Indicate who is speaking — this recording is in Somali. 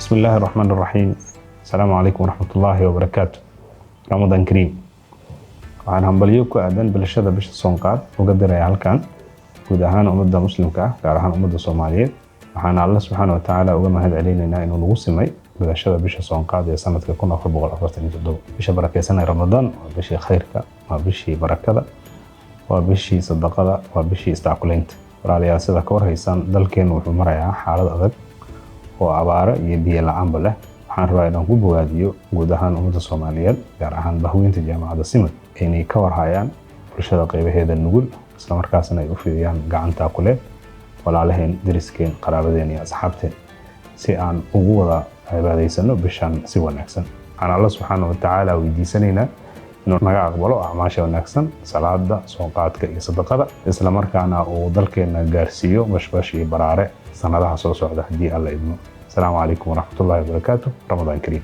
Speaker 1: بسم الله الرحمن الرحيم. السلام عليكم ورحمة الله وبركاته. رمضان كريم. waxaan hambalyo ku aadan bilashada bisha Soonqaad uga diray halkan guud ahaan ummadda muslimka ah gaar ahaan ummadda Soomaaliyeed. waxaan Allah subhanahu wa ta'ala uga mahad celinaynaa inuu nagu simay bilashada bisha Soonqaad ee sanadka 1447. bisha barakeysan ee Ramadaan waa bishii khayrka, waa bishii barakada, waa bishii sadaqada, waa bishii istaakuleynta. walaalayaal sida ka warhaysan dalkeenu wuxuu marayaa xaalad adag oo abaaro iyo biyo la'aanba leh. waxaan rabaa inaan ku bogaadiyo guud ahaan ummadda Soomaaliyeed gaar ahaan bahweynta jaamacadda Simad inay ka warhayaan bulshada qaybaheeda nugul isla markaasna ay u fidiyaan gacanta kule walaalaheen deriskeen qaraabadeen iyo asxaabteen si aan ugu wada cibaadaysano bishan si wanaagsan. waxaan Allah subhanahu wa ta'ala weydiisanaynaa inuu naga aqbalo acmaasha wanaagsan, salaada, soonqaadka iyo sadaqada, isla markaana uu dalkeena gaarsiiyo bashbash iyo baraare sanadaha soo socda haddii Alla idmo. السلام عليكم ورحمة الله وبركاته. رمضان كريم.